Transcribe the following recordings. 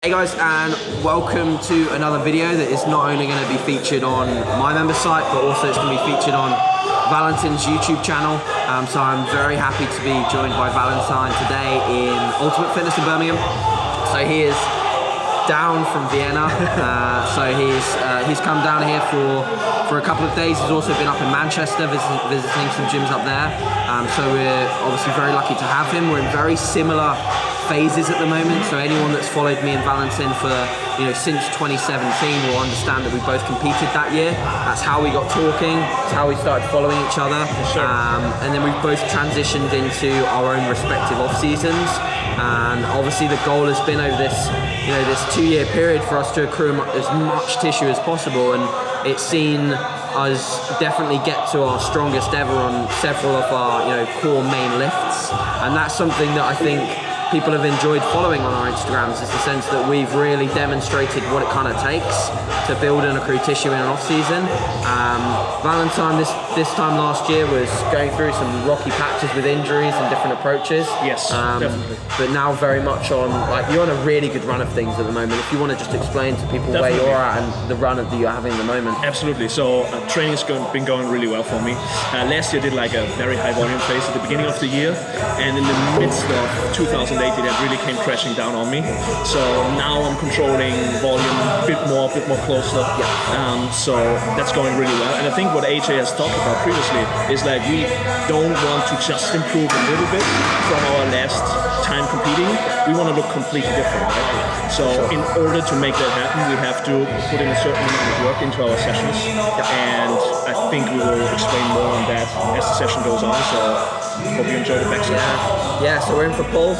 Hey guys, and welcome to another video that is not only going to be featured on my member site, but also it's going to be featured on Valentin's YouTube channel. So I'm very happy to be joined by Valentin today in Ultimate Fitness in Birmingham. So he is down from Vienna, so he's come down here for a couple of days. He's also been up in Manchester visiting some gyms up there. So we're obviously very lucky to have him. We're in very similar phases at the moment, so anyone that's followed me and Valentin for since 2017 will understand that we both competed that year. That's how we got talking, that's how we started following each other. Sure. And then we've both transitioned into our own respective off seasons, and obviously the goal has been over this 2-year period for us to accrue as much tissue as possible, and it's seen us definitely get to our strongest ever on several of our core main lifts, and that's something that I think people have enjoyed following on our Instagrams, is the sense that we've really demonstrated what it kind of takes to build and accrue tissue in an off season. Valentin this time last year was going through some rocky patches with injuries and different approaches. Yes, definitely. But now very much on, you're on a really good run of things at the moment. If you want to just explain to people where you're at and the run that you're having at the moment. Absolutely. So training's been going really well for me. Last year I did a very high volume phase at the beginning of the year, and in the midst of 2018 that really came crashing down on me. So now I'm controlling volume a bit more closer. Yeah. So that's going really well. And I think what AJ has talked about previously is we don't want to just improve a little bit from our last time competing. We want to look completely different, right? So in order to make that happen, we have to put in a certain amount of work into our sessions. And I think we will explain more on that as the session goes on. So hope you enjoy the backside. Yeah, so we're in for pull.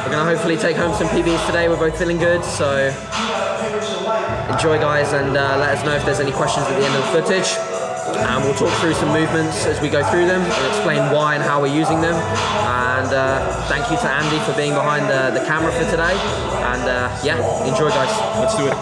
We're going to hopefully take home some PBs today. We're both feeling good, so enjoy guys, and let us know if there's any questions at the end of the footage. And we'll talk through some movements as we go through them and explain why and how we're using them. And thank you to Andy for being behind the camera for today. And yeah, enjoy guys. Let's do it.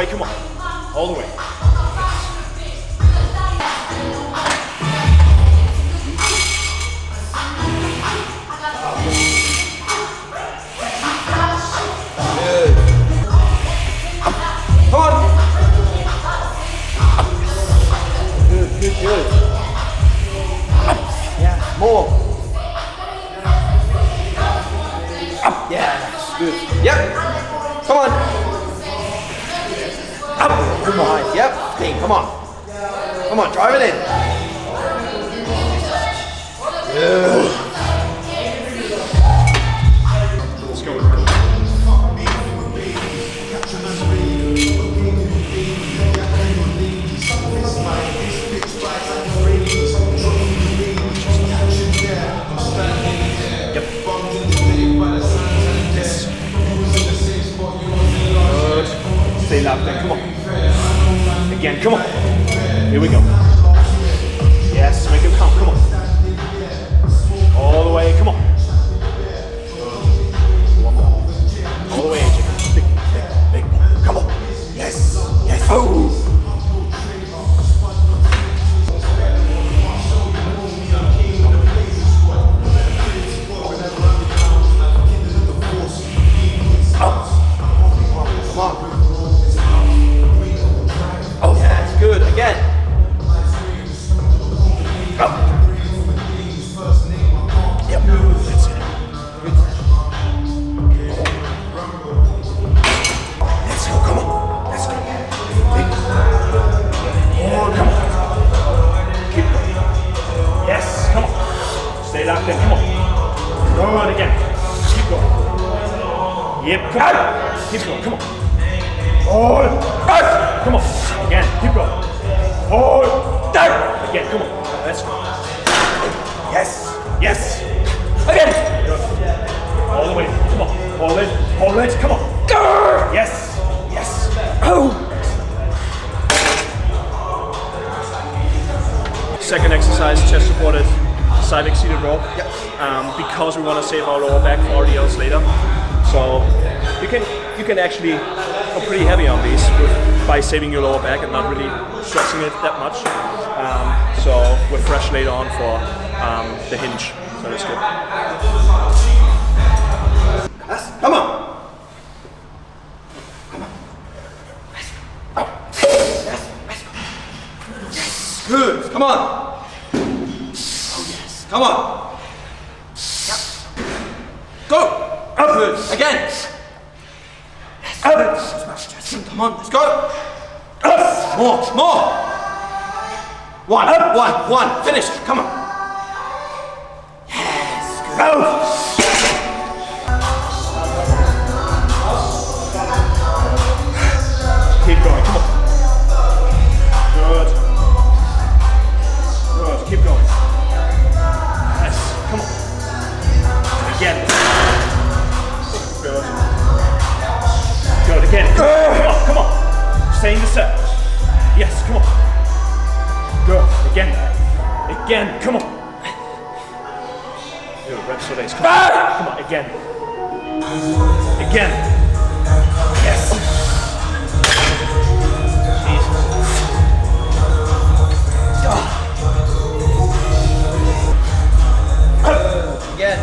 Come on, all the way. Good. Come on. Good. Yeah, more. Yeah, that's good. Yep. Come on. Up, from behind, yep, 15, come on, drive it in. Yeah. Let's go. Stay locked in, come on. Again, come on. Here we go. Yes, make it count, come on. All the way, come on. One more. All the way, AJ. Big, come on. Yes. Oh! Good, again. Up. Yep. That's it. Good. Let's go, come on. Let's go. Oh, come on. Keep going. Yes, come on. Stay locked in, come on. Go it again. Keep going. Yep, come on. Keep going, come on. Oh, come on. Again, keep going. Hold. Again, come on. Let's go. Yes. Yes. Again. Good. All the way. Come on. Hold it. Hold it. Come on. Go. Yes. Yes. Oh. Second exercise, chest supported, side exceeded row. Yep. Because we want to save our lower back for RDLs later. So you can actually go pretty heavy on these by saving your lower back and not really stressing it that much. So we're fresh later on for the hinge. So that's good. Yes. Come on. Come on. Oh. Yes. Yes. Good. Come on. Oh yes. Come on. Yep. Go. Up. Good. Again. Yes. Up. Smash chest. Come on. Let's go. Up. More. One. Up. One. Finish. Come on. Yes. Good. Go. Keep going, come on. Good. Good, keep going. Yes, come on. Again. Good. Good, again. Come on. Stay in the set. Yes, come on. Good, again. Again, come on. Good, reps for days. Come on, again. Again. Yes. Again.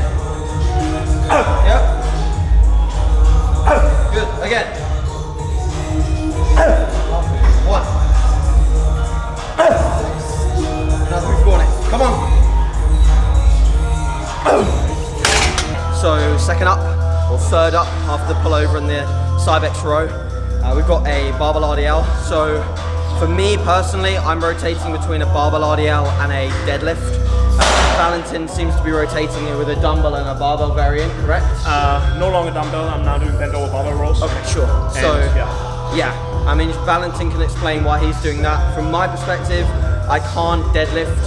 Yep. Good. Again. One. Another 340. Come on. So second up, or third up after the pullover and the Cybex row, we've got a barbell RDL. So for me personally, I'm rotating between a barbell RDL and a deadlift. Valentin seems to be rotating it with a dumbbell and a barbell variant, correct? No longer dumbbell, I'm now doing bent over barbell rolls. Okay, sure. So, yeah. I mean, Valentin can explain why he's doing that. From my perspective, I can't deadlift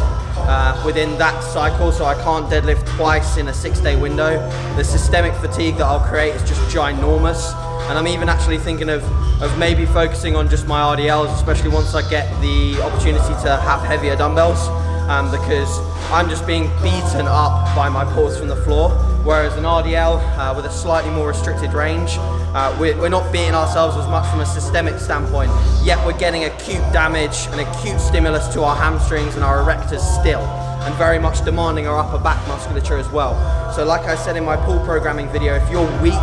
within that cycle, so I can't deadlift twice in a 6-day window. The systemic fatigue that I'll create is just ginormous. And I'm even actually thinking of maybe focusing on just my RDLs, especially once I get the opportunity to have heavier dumbbells. Because I'm just being beaten up by my pulls from the floor, whereas an RDL with a slightly more restricted range, we're not beating ourselves as much from a systemic standpoint, yet we're getting acute damage and acute stimulus to our hamstrings and our erectors still, and very much demanding our upper back musculature as well. So like I said in my pull programming video, if you're weak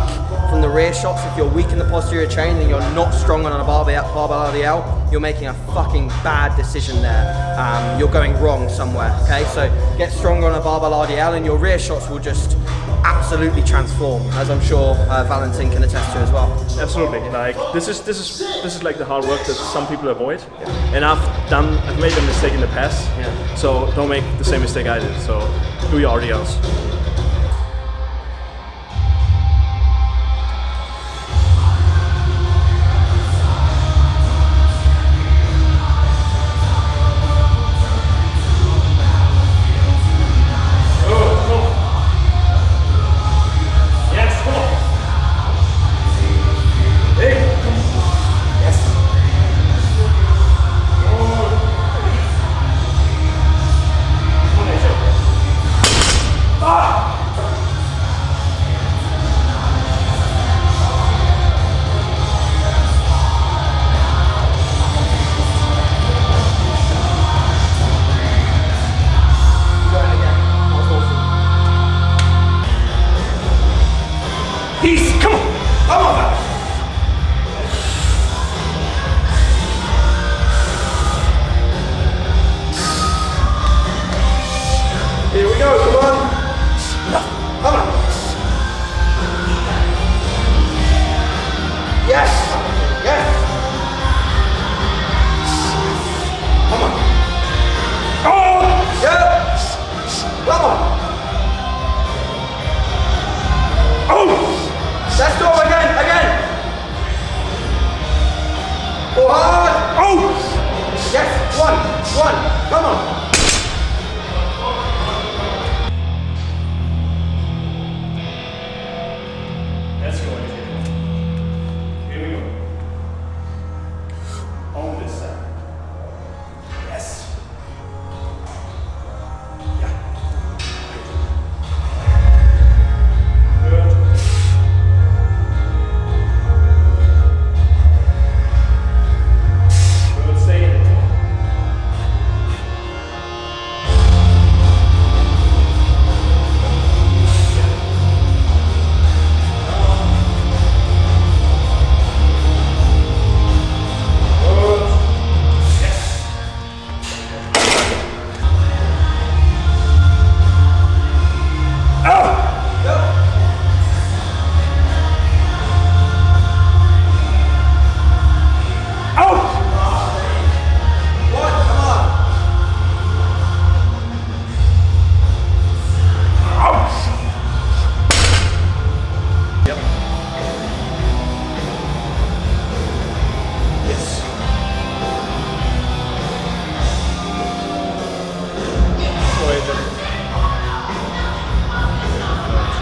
from the rear shots, if you're weak in the posterior chain and you're not strong on a barbell RDL, you're making a fucking bad decision there. You're going wrong somewhere, okay? So get stronger on a barbell RDL and your rear shots will just absolutely transform, as I'm sure Valentin can attest to as well. Absolutely. Like this is like the hard work that some people avoid. And I've made a mistake in the past. So don't make the same mistake I did. So do your RDLs.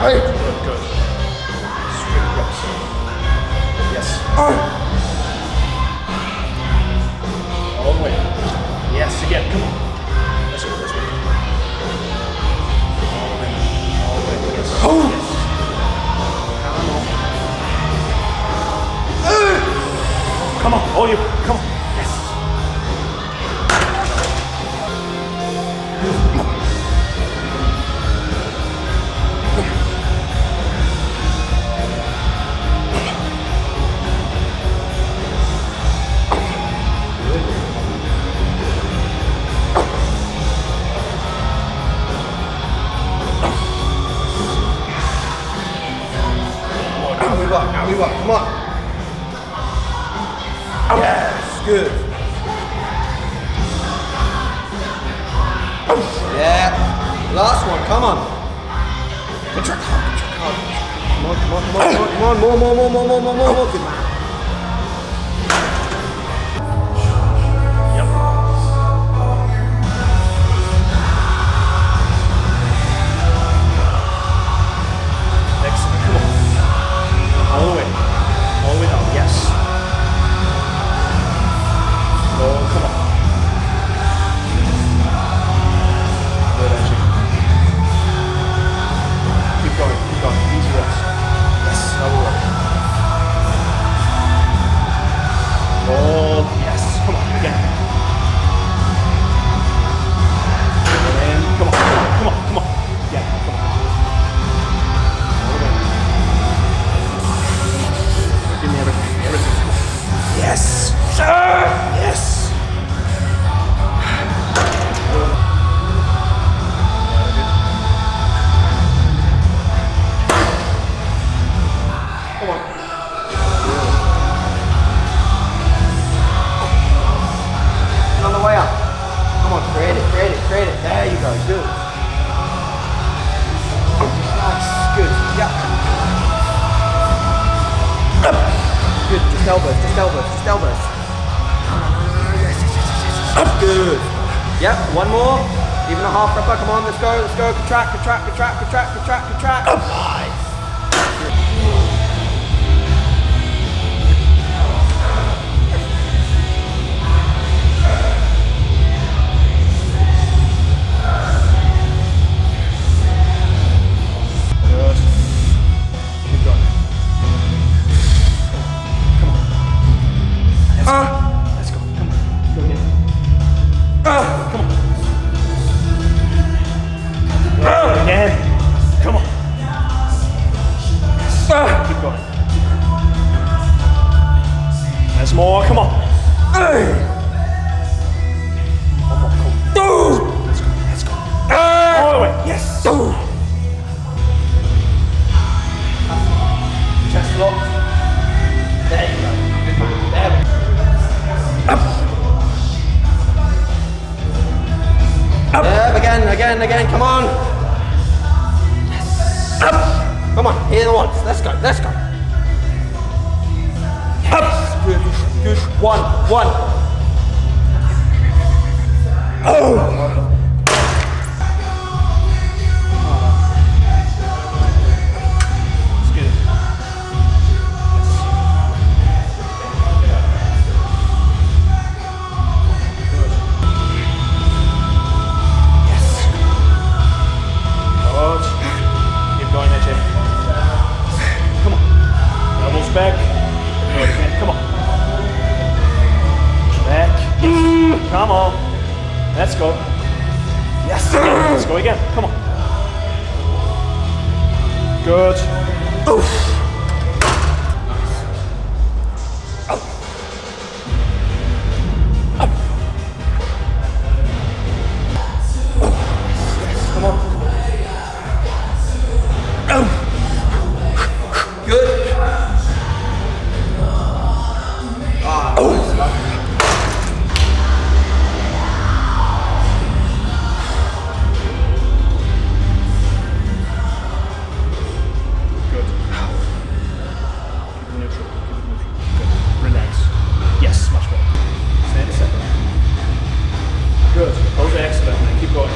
Good, good. Strict reps. Yes. All the way. Yes, again, come on. Let's go, let's go. All the way, yes. Oh! Yes. Come on, all you, come on. Yes. Now we work, come on. Yes, good. Yeah, last one, come on. Contract hard, contract hard. Come on, come on, come on, come on, come on. More. Good man. Yep. Excellent, come on. All the way down, yes. Oh, come on. Good, actually. Keep going, easy reps. Yes, that will work. Oh, yes, come on, again. And come on. Yeah, come on. All the way. Give me everything. Yes, sir! Yes! Come on. On the way up. Come on, create it. There you go, good. Nice, good, yep. Good, just elbows. Good. Yep, one more. Even a half rep. Come on, let's go. Contract. Nice. Good. Keep going. Come on. Let's go. Come on. Go again. Come on. Again. Come on. Keep going. There's more. Come on. One more. Come on. Let's go. All the way. Yes. Chest locked. There you go. Good man. There we go. Again. Come on. Yes. Come on. Here the ones. Let's go. Yes. Good. One. It's good. Yes. Good. Keep going, AJ. Come on. Elbows back. Good again. Come on. Back. Yes. Come on. Let's go. Yes. Again. Let's go again. Come on. Good. Come on. Good. Good. Keep it neutral. Good. Relax. Yes, much better. Stand a second. Good. Those are excellent, man. Keep going.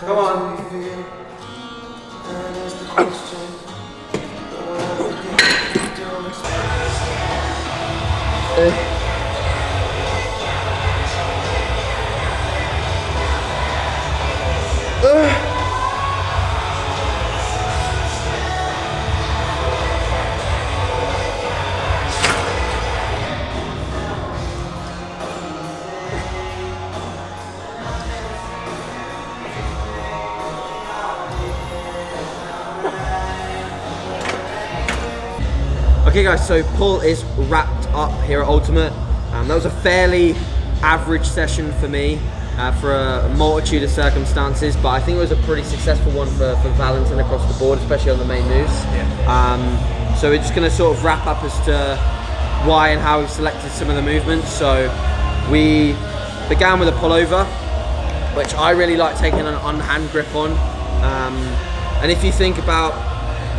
Come on. Okay guys, so pull is wrapped up here at Ultimate. That was a fairly average session for me for a multitude of circumstances, but I think it was a pretty successful one for Valentin across the board, especially on the main moves. Yeah. So we're just going to sort of wrap up as to why and how we've selected some of the movements. So we began with a pullover, which I really like taking an on-hand grip on. And if you think about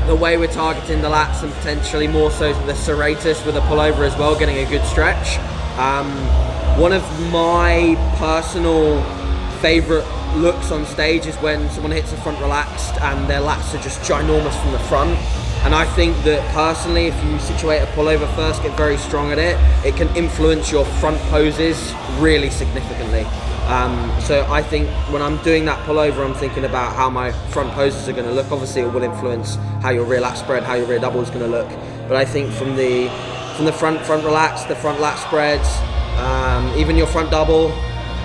the way we're targeting the lats and potentially more so the serratus with a pullover as well, getting a good stretch. One of my personal favorite looks on stage is when someone hits the front relaxed and their lats are just ginormous from the front. And I think that personally, if you situate a pullover first, get very strong at it, it can influence your front poses really significantly. So I think when I'm doing that pullover, I'm thinking about how my front poses are going to look. Obviously, it will influence how your rear lat spread, how your rear double is going to look. But I think from the front relax, the front lat spreads, even your front double,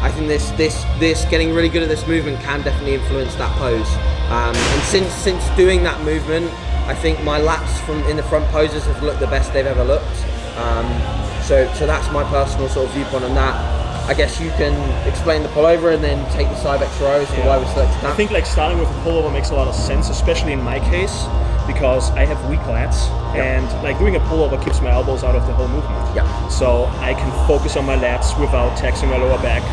I think this getting really good at this movement can definitely influence that pose. And since doing that movement, I think my lats in the front poses have looked the best they've ever looked. So that's my personal sort of viewpoint on that. I guess you can explain the pullover and then take the Cybex row as to why we selected that. I think like starting with a pullover makes a lot of sense, especially in my case, because I have weak lats, and like doing a pullover keeps my elbows out of the whole movement. Yeah. So I can focus on my lats without taxing my lower back,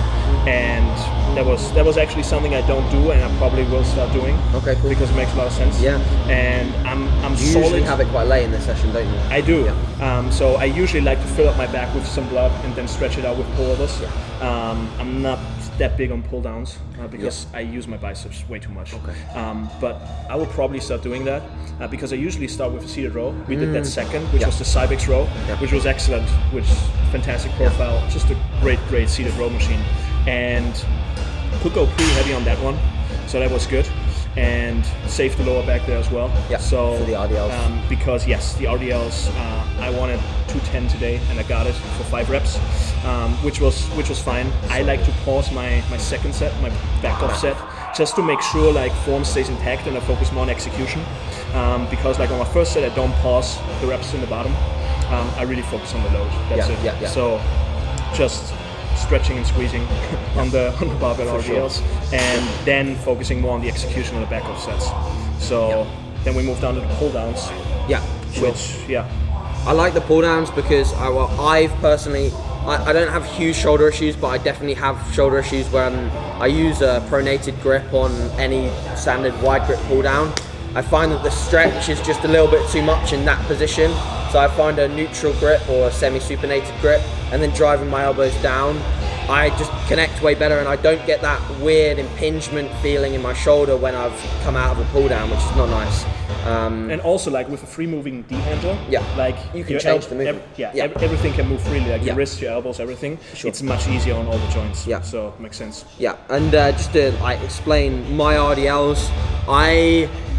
and that was actually something I don't do, and I probably will start doing. Okay, cool. Because it makes a lot of sense. Yeah. And I'm You solid. usually have it quite late in the session, don't you? I do. Yeah. So I usually like to fill up my back with some blood and then stretch it out with pullovers. Yeah. I'm not that big on pull downs because I use my biceps way too much. Okay. But I will probably start doing that because I usually start with a seated row. We did that second, which was the Cybex row, which was excellent, which fantastic profile, just a great seated row machine. And could go pretty heavy on that one, so that was good. And saved the lower back there as well. Yeah, so for the RDLs. Because yes, the RDLs, I wanted 210 today, and I got it for 5 reps, which was fine. I like to pause my second set, my back off set, just to make sure like form stays intact and I focus more on execution. Because like on my first set, I don't pause the reps in the bottom. I really focus on the load. That's it. Yeah. So just stretching and squeezing on the barbell RDLs, and then focusing more on the execution of the back off sets. So then we moved on to the pull downs. Yeah, sure. Which I like the pull downs because I've personally, I don't have huge shoulder issues, but I definitely have shoulder issues when I use a pronated grip on any standard wide grip pull down. I find that the stretch is just a little bit too much in that position. So I find a neutral grip or a semi-supinated grip and then driving my elbows down, I just connect way better and I don't get that weird impingement feeling in my shoulder when I've come out of a pull down, which is not nice. and also like with a free moving D handle, like you can your change the movement. Everything can move freely, like your wrists, your elbows, everything. Sure. It's much easier on all the joints. Yeah. So it makes sense. Yeah, and just to like explain my RDLs,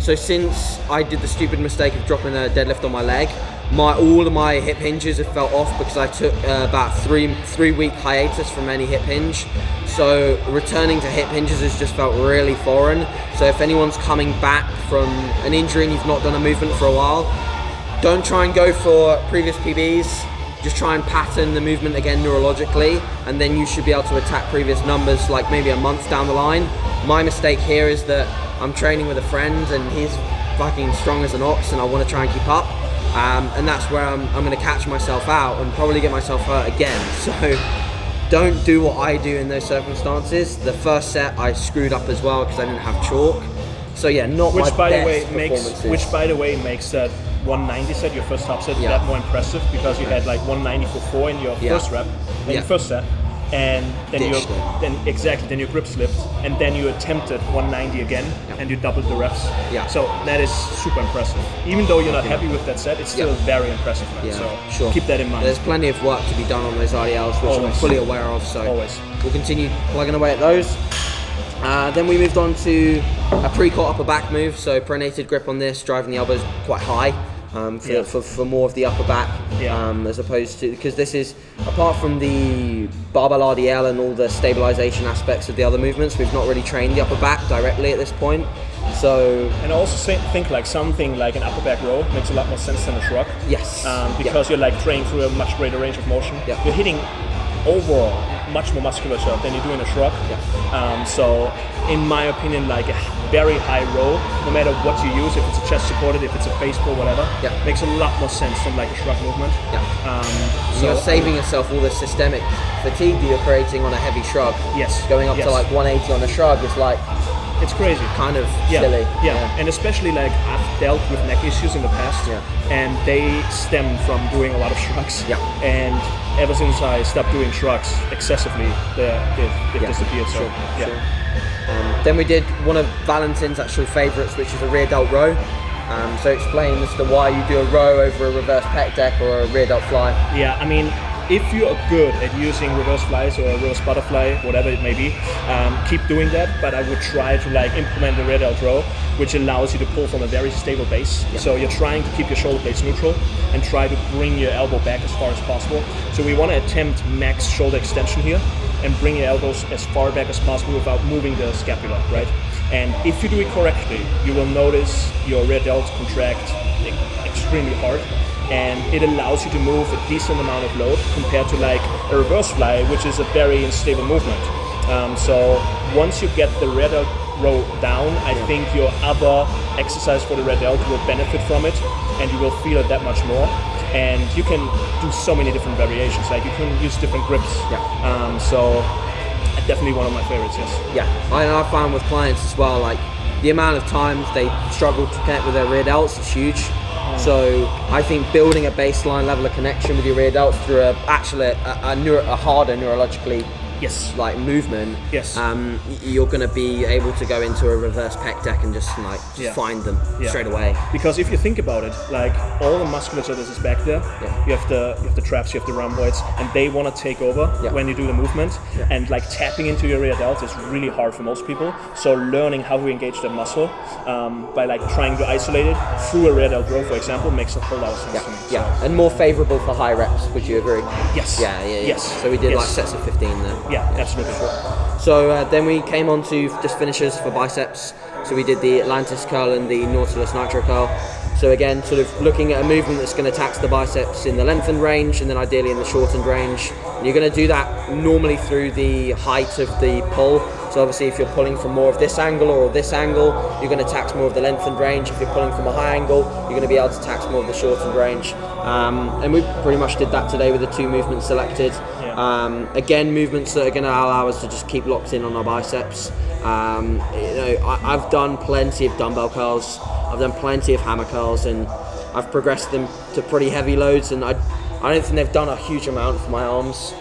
so since I did the stupid mistake of dropping a deadlift on my leg, all of my hip hinges have fell off because I took about three week hiatus from any hip hinge. So returning to hip hinges has just felt really foreign. So if anyone's coming back from an injury and you've not done a movement for a while, don't try and go for previous PBs. Just try and pattern the movement again neurologically, and then you should be able to attack previous numbers like maybe a month down the line. My mistake here is that I'm training with a friend and he's fucking strong as an ox and I want to try and keep up. And that's where I'm going to catch myself out and probably get myself hurt again. So don't do what I do in those circumstances. The first set I screwed up as well because I didn't have chalk. So yeah, not Which my by best the way makes that 190 set, your first top set, that more impressive because you had like 190 for 4 in your first rep, in your first set, and then Ditched it. then your grip slipped, and then you attempted 190 again, and you doubled the reps. Yeah. So that is super impressive. Even though you're not happy with that set, it's still very impressive, man. Yeah, So sure. keep that in mind. There's plenty of work to be done on those RDLs, which I'm Always. fully aware of. So Always. we'll continue plugging away at those. Then we moved on to a pre-caught upper back move. So pronated grip on this, driving the elbows quite high. For more of the upper back, as opposed to, because this is, apart from the barbell RDL and all the stabilization aspects of the other movements, we've not really trained the upper back directly at this point. So, and I also think like something like an upper back row makes a lot more sense than a shrug. yes, Because you're like training through a much greater range of motion. Yeah. You're hitting overall much more musculature than you do in a shrug. So in my opinion, like a very high row, no matter what you use, if it's a chest supported, if it's a face pull, whatever, makes a lot more sense than like a shrug movement. So you're saving yourself all the systemic fatigue that you're creating on a heavy shrug. Yes. Going up to like 180 on a shrug is like, it's crazy. kind of silly. And especially like I've dealt with neck issues in the past, and they stem from doing a lot of shrugs. And ever since I stopped doing shrugs excessively, they've disappeared. So Then we did one of Valentin's actual favourites, which is a rear delt row. So explain as to why you do a row over a reverse pec deck or a rear delt fly. Yeah, I mean, if you are good at using reverse flies or a reverse butterfly, whatever it may be, keep doing that. But I would try to like implement the rear delt row, which allows you to pull from a very stable base. So you're trying to keep your shoulder blades neutral and try to bring your elbow back as far as possible. So we want to attempt max shoulder extension here and bring your elbows as far back as possible without moving the scapula, right? And if you do it correctly, you will notice your rear delt contract extremely hard, and it allows you to move a decent amount of load compared to like a reverse fly, which is a very unstable movement. So once you get the rear delt row down, I think your other exercise for the rear delt will benefit from it, and you will feel it that much more. And you can do so many different variations, like you can use different grips. So definitely one of my favorites, yes. I found with clients as well, like the amount of times they struggle to connect with their rear delts is huge. So I think building a baseline level of connection with your rear delts through a harder neurologically like movement, you're going to be able to go into a reverse pec deck and just find them straight away. Because if you think about it, like all the musculature that is back there, you have the traps, you have the rhomboids, and they want to take over when you do the movement. And like tapping into your rear delt is really hard for most people. So learning how to engage that muscle by like trying to isolate it through a rear delt row, for example, makes a whole lot of sense to me. So. And more favourable for high reps. Would you agree? Yes. Yes. So we did like sets of 15 there. Yeah, absolutely. So then we came on to just finishers for biceps. So we did the Atlantis curl and the Nautilus Nitro curl. So again, sort of looking at a movement that's going to tax the biceps in the lengthened range and then ideally in the shortened range. And you're going to do that normally through the height of the pull. So obviously if you're pulling from more of this angle or this angle, you're going to tax more of the lengthened range. If you're pulling from a high angle, you're going to be able to tax more of the shortened range. And we pretty much did that today with the two movements selected. Again, movements that are going to allow us to just keep locked in on our biceps. I've done plenty of dumbbell curls, I've done plenty of hammer curls, and I've progressed them to pretty heavy loads, and I don't think they've done a huge amount for my arms.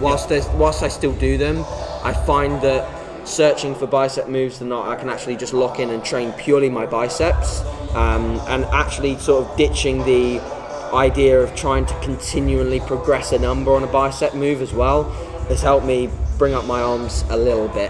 Whilst I still do them, I find that searching for bicep moves that I can actually just lock in and train purely my biceps, and actually sort of ditching the idea of trying to continually progress a number on a bicep move as well has helped me bring up my arms a little bit,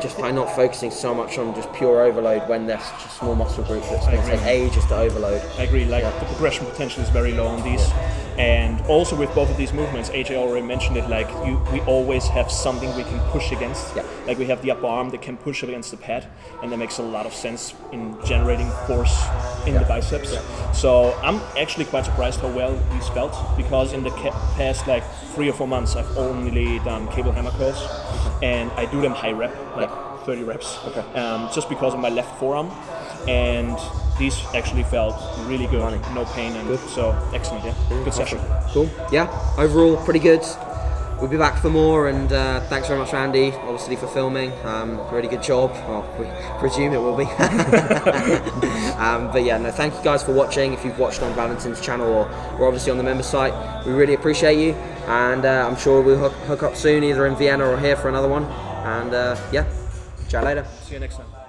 just by not focusing so much on just pure overload when there's just a small muscle group that's going to take ages to overload. I agree, like the progression potential is very low on these. And also with both of these movements, AJ already mentioned it, like we always have something we can push against. Like we have the upper arm that can push against the pad, and that makes a lot of sense in generating force in the biceps. So I'm actually quite surprised how well these felt, because in the past like 3 or 4 months I've only done cable hammer curls, and I do them high rep, like 30 reps, just because of my left forearm, and these actually felt really good, no pain, and so excellent, good session. Cool, overall pretty good. We'll be back for more, and thanks very much, Andy, obviously for filming. Really good job. Well, we presume it will be. But thank you guys for watching. If you've watched on Valentin's channel or obviously on the member site, we really appreciate you. and I'm sure we'll hook up soon, either in Vienna or here for another one. And yeah, chat later. See you next time.